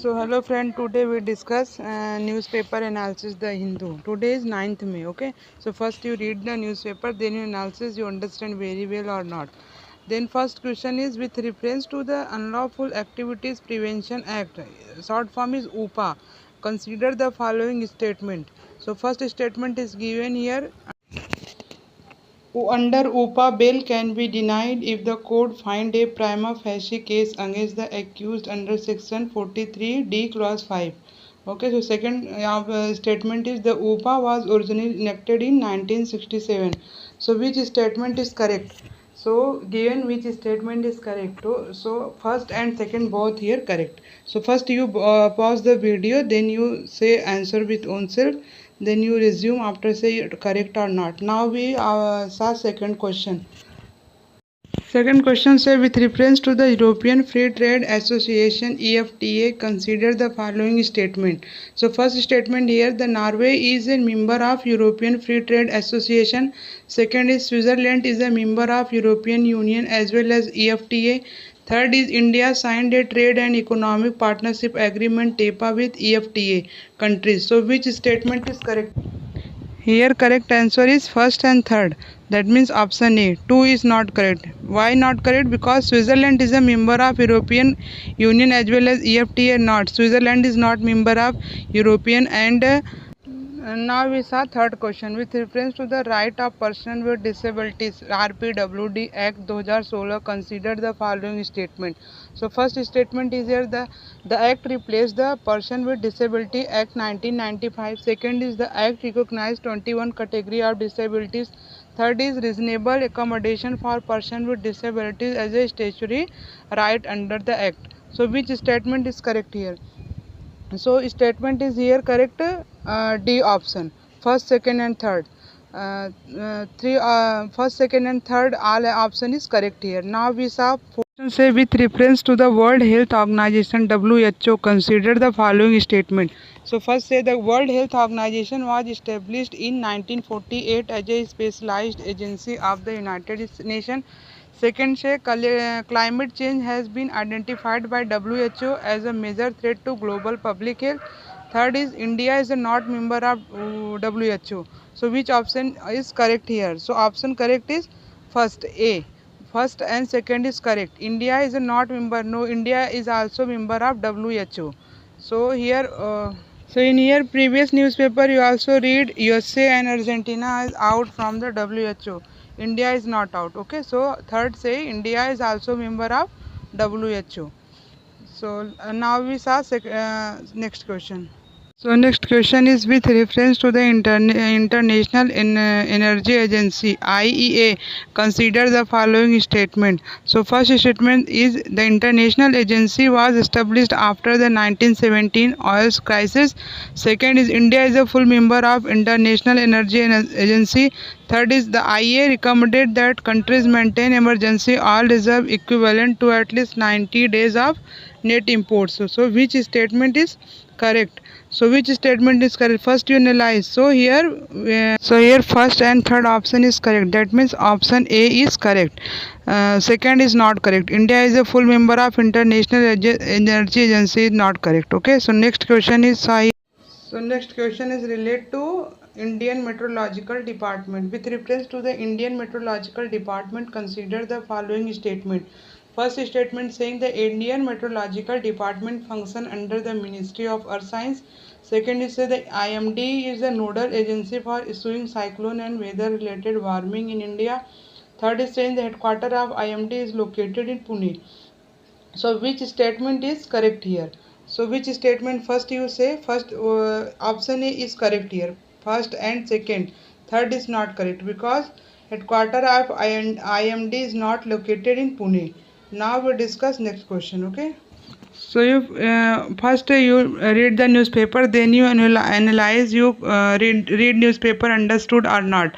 So hello friend, today we discuss newspaper analysis the Hindu. Today is 9th May, okay? So first you read the newspaper, then you analysis, you understand very well or not. Then first question is with reference to the Unlawful Activities Prevention Act. Short form is UPA. Consider the following statement. So first statement is given here. Under UPA, bail can be denied if the court find a prima facie case against the accused under section 43D clause 5. Okay, so second statement is the UPA was originally enacted in 1967. So which statement is correct? So given which statement is correct. So first and second both here correct. So first you pause the video, then you say answer with own self, then you resume after say correct or not. Now we saw second question. Second question say with reference to the European Free Trade Association EFTA, consider the following statement. So first statement here, the Norway is a member of European Free Trade Association. Second is Switzerland is a member of European Union as well as EFTA. Third is India signed a trade and economic partnership agreement TEPA with EFTA countries. So which statement is correct? Here correct answer is first and third. That means option A. 2 is not correct. Why not correct? Because Switzerland is a member of European Union as well as EFTA not. Switzerland is not member of European and now we saw third question with reference to the right of person with disabilities RPWD Act 2016 consider the following statement. So first statement is here the act replaced the Person with Disability Act 1995. Second is the act recognized 21 category of disabilities. Third is reasonable accommodation for person with disabilities as a statutory right under the act. So which statement is correct here? So statement is here correct, D option. First, second, and third. First, second, and third all option is correct here. Now we saw question say with reference to the World Health Organization WHO, consider the following statement. So first say the World Health Organization was established in 1948 as a specialized agency of the United Nations. Second, say climate change has been identified by WHO as a major threat to global public health. Third is India is a not member of WHO. So which option is correct here? So option correct is first A. First and second is correct. India is a not member. No, India is also member of WHO. So here. So in here previous newspaper you also read USA and Argentina is out from the WHO. India is not out. Okay, so third say India is also member of WHO. So now we saw next question. So next question is with reference to the International Energy Agency IEA. Consider the following statement. So first statement is the international agency was established after the 1917 oil crisis. Second is India is a full member of International Energy Agency. Third is the IEA recommended that countries maintain emergency oil reserve equivalent to at least 90 days of net imports. So which statement is correct? So which statement is correct? First you analyze. So here first and third option is correct. That means option A is correct. Second is not correct. India is a full member of International Energy Agency is not correct. Okay. So next question is related to Indian Meteorological Department. With reference to the Indian Meteorological Department, consider the following statement. First statement saying the Indian Meteorological Department function under the Ministry of Earth Science. Second is the IMD is a nodal agency for issuing cyclone and weather related warming in India. Third is saying the headquarters of IMD is located in Pune. So which statement is correct here? So which statement first you say? First option A is correct here. First and second. Third is not correct because headquarter of IMD is not located in Pune. Now we discuss next question. Okay. So you first you read the newspaper, then you analyze. You read newspaper understood or not.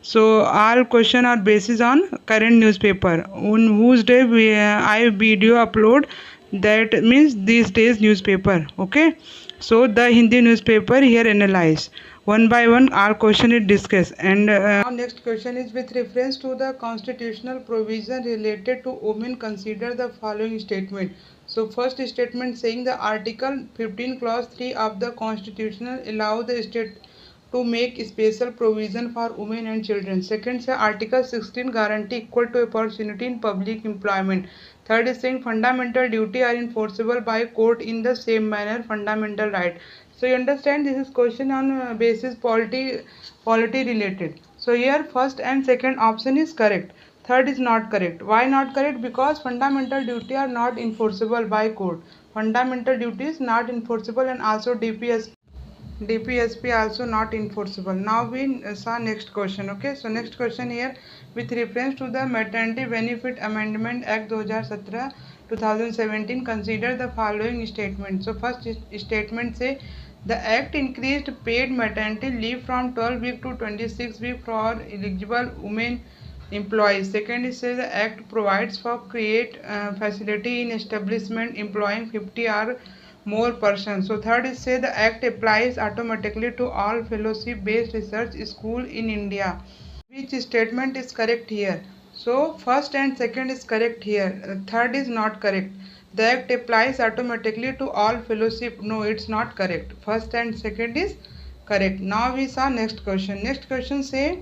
So all question are based on current newspaper. On whose day I video upload. That means these days newspaper. Okay. So the Hindi newspaper here analyze. One by one our question is discussed and now next question is with reference to the constitutional provision related to women, consider the following statement. So first statement saying the Article 15 Clause 3 of the Constitution allow the state to make special provision for women and children. Second say Article 16 guarantee equal to opportunity in public employment. Third is saying fundamental duty are enforceable by court in the same manner fundamental right. So you understand this is question on basis polity related. So here first and second option is correct. Third is not correct. Why not correct? Because fundamental duty are not enforceable by court. Fundamental duty is not enforceable, and also DPSP also not enforceable. Now we saw next question. Okay, so next question here with reference to the Maternity Benefit Amendment Act 2017 2017 consider the following statement. So first statement say the act increased paid maternity leave from 12 week to 26 week for eligible women employees. Second is say the act provides for create facility in establishment employing 50 or more persons. So third is say the act applies automatically to all fellowship based research school in India. Which statement is correct here? So first and second is correct here. Third is not correct. The act applies automatically to all fellowship. No, it's not correct. First and second is correct. Now we saw next question. Next question say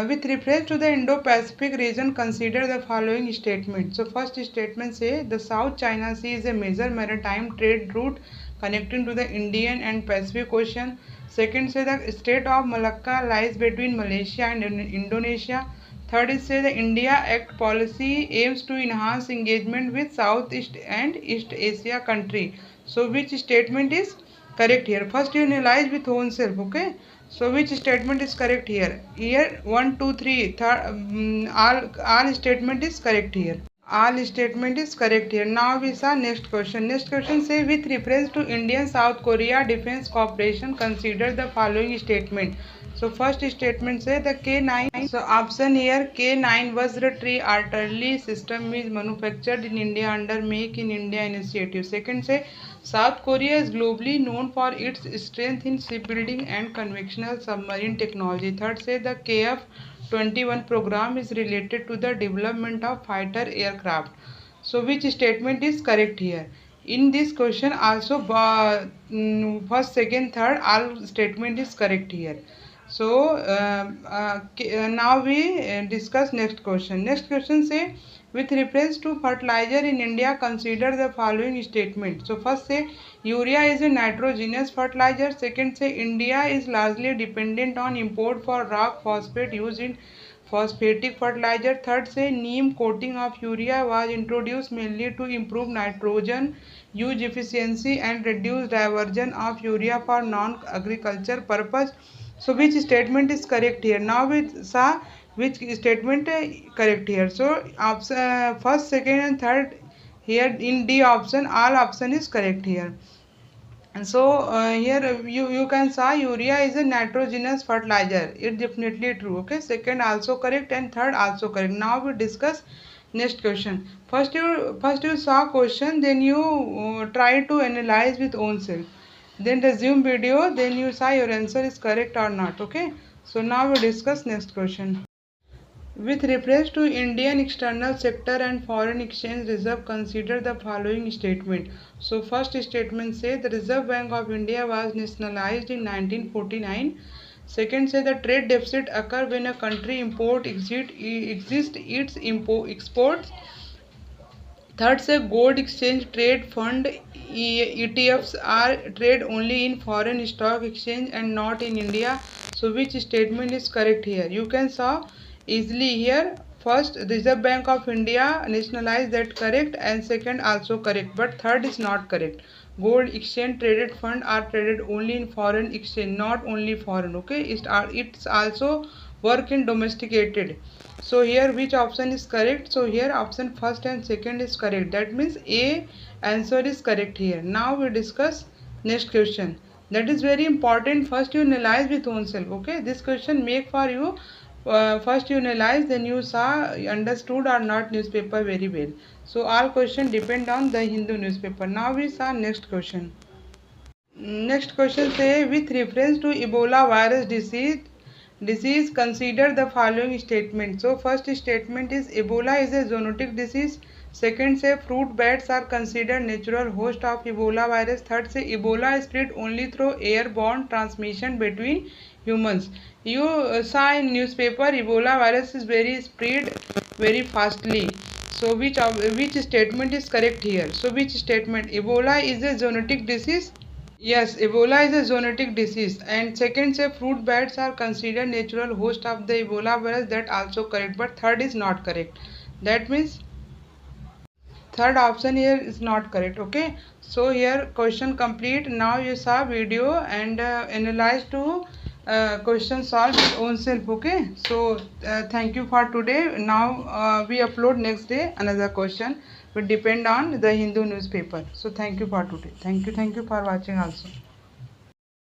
with reference to the Indo-Pacific region, consider the following statement. So first statement say the South China Sea is a major maritime trade route connecting to the Indian and Pacific Ocean. Second say the state of Malacca lies between Malaysia and Indonesia. Third is say the India Act policy aims to enhance engagement with Southeast and East Asia country. So which statement is correct here? First you analyze with own self. Okay. So which statement is correct here? Here 1, 2, 3. All statement is correct here. All statement is correct here. Now we saw next question. Next question say with reference to Indian South Korea Defense Cooperation consider the following statement. So first statement say the K9. So option here K9 Vajra artillery system is manufactured in India under Make in India initiative. Second say South Korea is globally known for its strength in shipbuilding and conventional submarine technology. Third say the KF-21 program is related to the development of fighter aircraft. So which statement is correct here? In this question also first, second, third all statement is correct here. So now we discuss next question. Next question say with reference to fertilizer in India consider the following statement. So first say urea is a nitrogenous fertilizer. Second say India is largely dependent on import for rock phosphate used in phosphatic fertilizer. Third say neem coating of urea was introduced mainly to improve nitrogen use efficiency and reduce diversion of urea for non-agriculture purpose. So which statement is correct here? Now we saw which statement correct here. So option first, second and third here in D option all option is correct here. And so here you can saw urea is a nitrogenous fertilizer. It definitely true. Okay, second also correct and third also correct. Now we discuss next question. First you saw question, then you try to analyze with own self. Then resume video, then you saw your answer is correct or not. Okay, so now we discuss next question. With reference to Indian external sector and foreign exchange reserve, consider the following statement. So first statement say the Reserve Bank of India was nationalized in 1949. Second say the trade deficit occur when a country import exist its exports. Third say gold exchange trade fund ETFs are trade only in foreign stock exchange and not in India. So which statement is correct here? You can saw easily here. First Reserve Bank of India nationalized, that correct, and second also correct, but third is not correct. Gold exchange traded fund are traded only in foreign exchange, not only foreign. Okay, it's also work in domesticated. So here which option is correct? So here option first and second is correct. That means A answer is correct here. Now we discuss next question. That is very important. First you analyze with own self. Okay, this question make for you. First you analyze, then you saw understood or not newspaper very well. So all question depend on the Hindu newspaper. Now we saw next question. Next question say with reference to Ebola virus disease consider the following statement. So first statement is Ebola is a zoonotic disease. Second say fruit bats are considered natural host of Ebola virus. Third say Ebola is spread only through airborne transmission between humans. You saw in newspaper Ebola virus is very spread very fastly. So which statement is correct here? So which statement? Ebola is a zoonotic disease. Yes, Ebola is a zoonotic disease. And second say fruit bats are considered natural host of the Ebola virus. That also correct. But third is not correct. That means third option here is not correct. Okay. So here question complete. Now you saw video and analyze to question solve with own self. Okay. So thank you for today. Now we upload next day another question. Will depend on the Hindu newspaper. So thank you for today. Thank you for watching also.